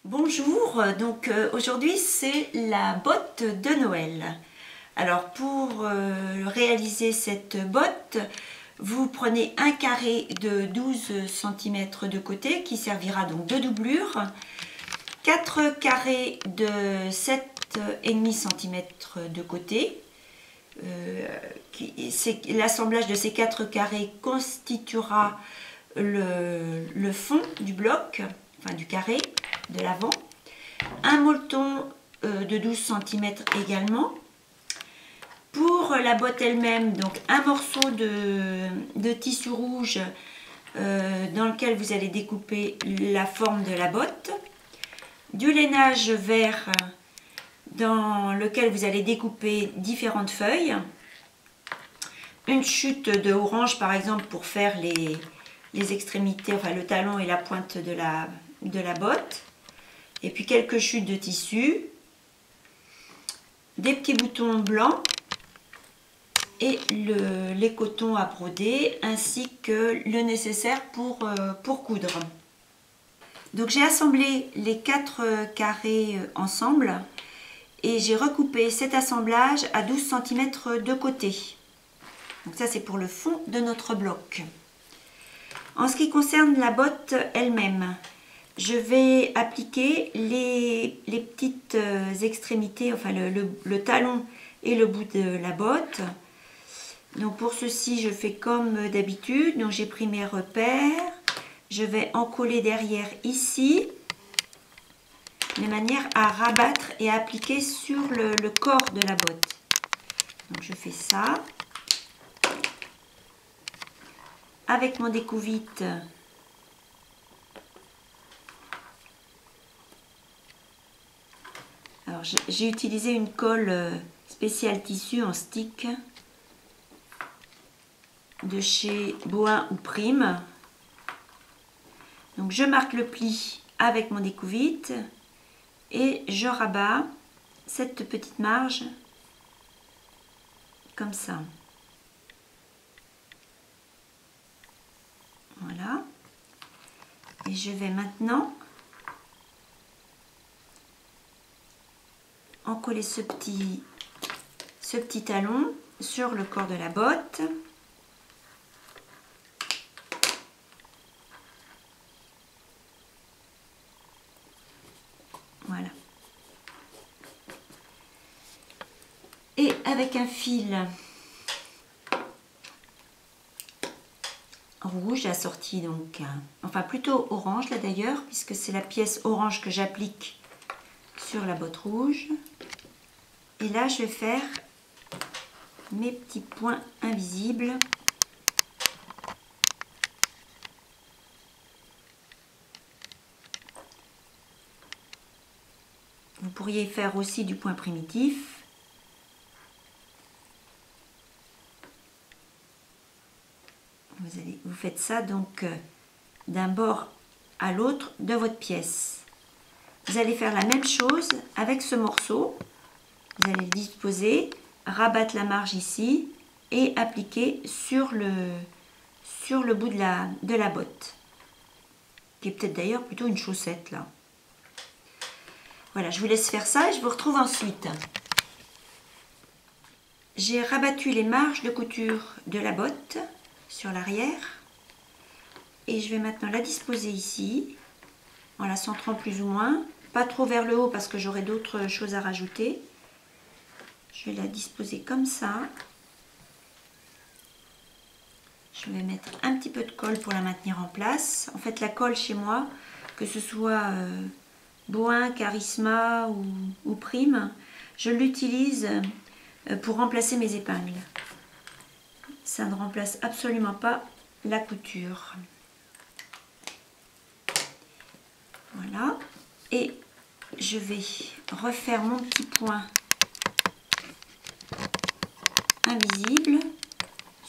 Bonjour, donc aujourd'hui c'est la botte de Noël. Alors pour réaliser cette botte, vous prenez un carré de 12 cm de côté qui servira donc de doublure, 4 carrés de 7,5 cm de côté. L'assemblage de ces 4 carrés constituera le fond du bloc, enfin du carré de l'avant, un molleton de 12 cm également. Pour la botte elle-même, donc un morceau de tissu rouge dans lequel vous allez découper la forme de la botte, du lainage vert dans lequel vous allez découper différentes feuilles, une chute de orange par exemple pour faire les extrémités, enfin le talon et la pointe de la botte, et puis quelques chutes de tissu, des petits boutons blancs et les cotons à broder, ainsi que le nécessaire pour coudre. Donc j'ai assemblé les 4 carrés ensemble et j'ai recoupé cet assemblage à 12 cm de côté. Donc ça c'est pour le fond de notre bloc. En ce qui concerne la botte elle-même, je vais appliquer les petites extrémités, enfin le talon et le bout de la botte. Donc pour ceci, je fais comme d'habitude. Donc j'ai pris mes repères. Je vais en coller derrière ici, de manière à rabattre et à appliquer sur le corps de la botte. Donc je fais ça. Avec mon découvite, alors j'ai utilisé une colle spéciale tissu en stick de chez Boin ou Prime. Donc je marque le pli avec mon découvite et je rabats cette petite marge comme ça. Voilà. Et je vais maintenant encoller ce petit talon sur le corps de la botte. Voilà. Et avec un fil rouge assorti, donc enfin plutôt orange là d'ailleurs, puisque c'est la pièce orange que j'applique sur la botte rouge. Et là je vais faire mes petits points invisibles. Vous pourriez faire aussi du point primitif. Vous faites ça donc d'un bord à l'autre de votre pièce. Vous allez faire la même chose avec ce morceau. Vous allez le disposer, rabattre la marge ici et appliquer sur le bout de la botte, qui est peut-être d'ailleurs plutôt une chaussette là. Voilà, je vous laisse faire ça et je vous retrouve ensuite. J'ai rabattu les marges de couture de la botte sur l'arrière et je vais maintenant la disposer ici en la centrant plus ou moins, pas trop vers le haut parce que j'aurai d'autres choses à rajouter. Je vais la disposer comme ça. Je vais mettre un petit peu de colle pour la maintenir en place. En fait, la colle chez moi, que ce soit Boin, Charisma ou Prime, je l'utilise pour remplacer mes épingles. Ça ne remplace absolument pas la couture. Voilà. Et je vais refaire mon petit point invisible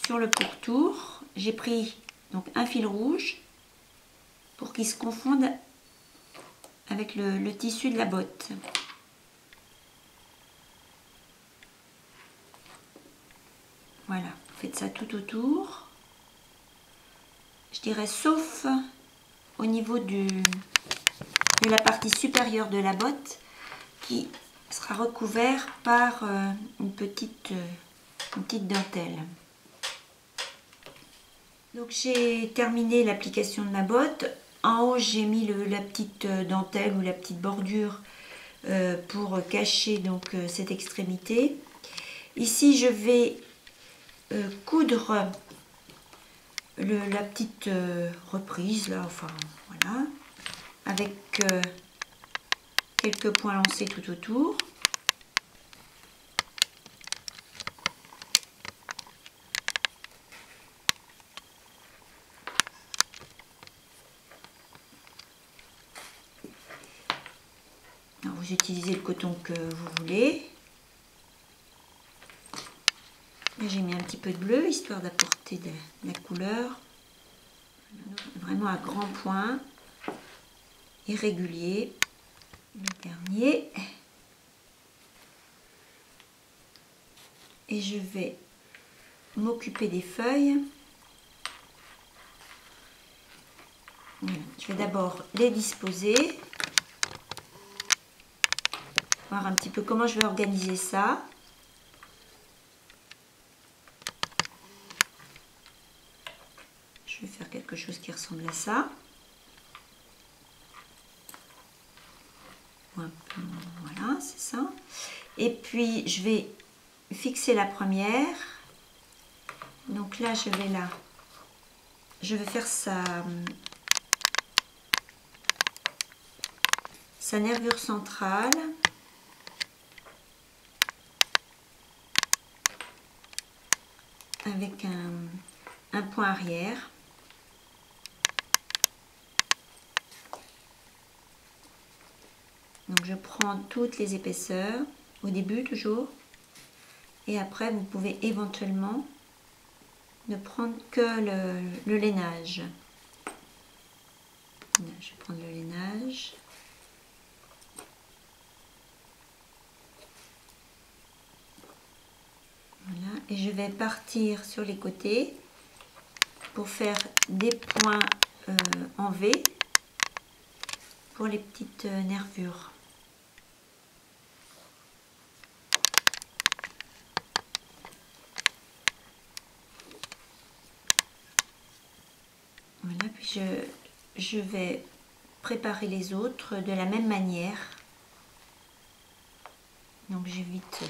sur le pourtour. J'ai pris donc un fil rouge pour qu'il se confonde avec le tissu de la botte. Voilà, vous faites ça tout autour. Je dirais sauf au niveau du de la partie supérieure de la botte qui sera recouvert par une petite dentelle. Donc j'ai terminé l'application de ma botte. En haut j'ai mis la petite dentelle ou la petite bordure pour cacher donc cette extrémité. Ici je vais coudre la petite reprise là, enfin voilà, avec quelques points lancés tout autour. Alors, vous utilisez le coton que vous voulez. J'ai mis un petit peu de bleu histoire d'apporter de la couleur. Vraiment à grands points, irrégulier. Le dernier. Et je vais m'occuper des feuilles. Voilà. Je vais d'abord les disposer. Voir un petit peu comment je vais organiser ça. Je vais faire quelque chose qui ressemble à ça. Voilà, c'est ça. Et puis je vais fixer la première. Donc là je vais faire sa nervure centrale. Avec un point arrière. Donc je prends toutes les épaisseurs au début toujours, et après vous pouvez éventuellement ne prendre que le lainage. Là, je vais prendre le lainage. Voilà, et je vais partir sur les côtés pour faire des points en V pour les petites nervures. Voilà, puis je vais préparer les autres de la même manière. Donc j'évite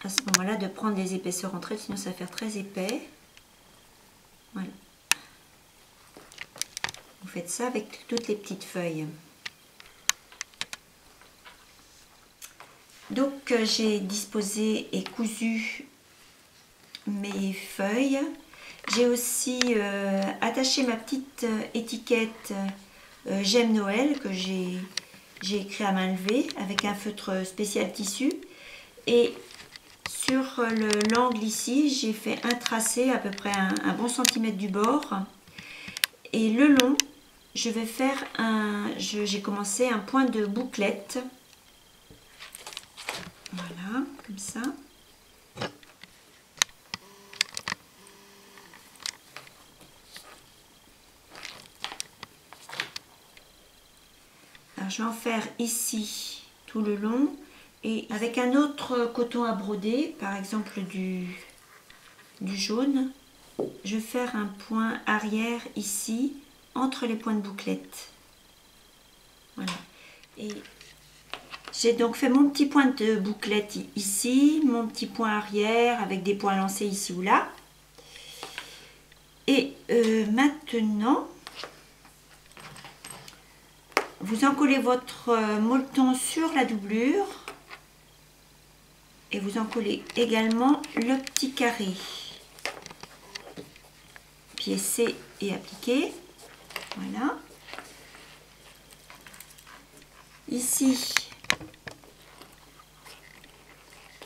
à ce moment-là de prendre des épaisseurs entre elles, sinon ça va faire très épais. Voilà. Vous faites ça avec toutes les petites feuilles. Donc j'ai disposé et cousu mes feuilles. J'ai aussi attaché ma petite étiquette J'aime Noël que j'ai écrit à main levée avec un feutre spécial tissu. Et sur l'angle ici, j'ai fait un tracé à peu près un bon centimètre du bord. Et le long, je vais faire j'ai commencé un point de bouclette. Voilà, comme ça. Alors, je vais en faire ici tout le long et avec un autre coton à broder, par exemple du jaune, je vais faire un point arrière ici entre les points de bouclette. Voilà. Et j'ai donc fait mon petit point de bouclette ici, mon petit point arrière avec des points lancés ici ou là. Et maintenant, vous encollez votre molleton sur la doublure et vous encollez également le petit carré. Piécé et appliqué. Voilà. Ici,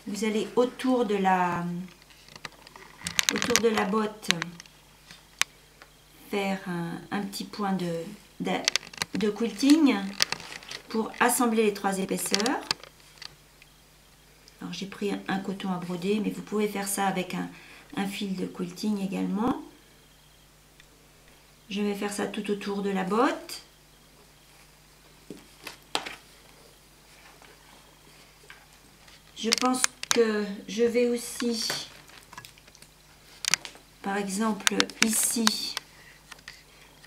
vous allez autour de la botte faire un petit point de quilting pour assembler les trois épaisseurs. Alors j'ai pris un coton à broder, mais vous pouvez faire ça avec un fil de quilting également. Je vais faire ça tout autour de la botte. Je pense que je vais aussi, par exemple ici,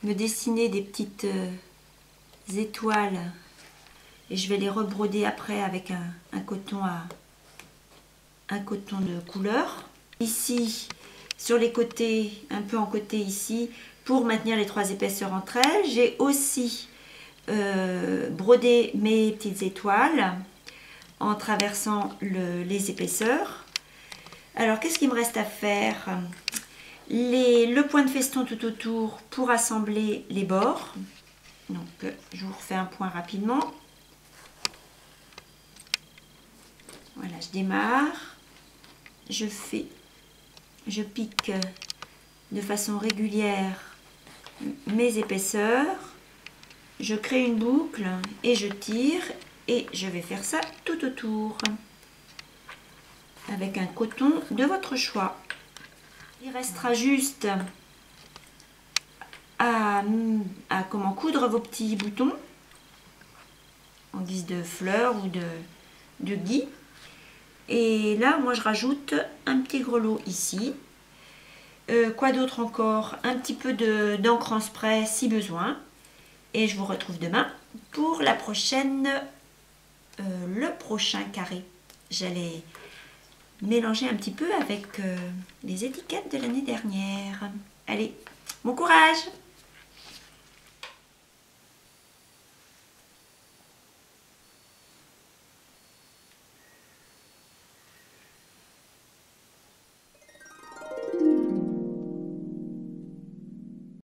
me dessiner des petites étoiles et je vais les rebroder après avec un coton de couleur. Ici, sur les côtés, un peu en côté ici, pour maintenir les 3 épaisseurs entre elles. J'ai aussi brodé mes petites étoiles en traversant les épaisseurs. Alors, qu'est-ce qu'il me reste à faire? Le point de feston tout autour pour assembler les bords. Donc, je vous refais un point rapidement. Voilà, je démarre. Je pique de façon régulière mes épaisseurs. Je crée une boucle et je tire. Et je vais faire ça tout autour avec un coton de votre choix. Il restera juste à comment coudre vos petits boutons en guise de fleurs ou de gui. Et là, moi, je rajoute un petit grelot ici. Quoi d'autre encore? Un petit peu d'encre en spray si besoin. Et je vous retrouve demain pour le prochain carré. J'allais mélanger un petit peu avec les étiquettes de l'année dernière. Allez, bon courage!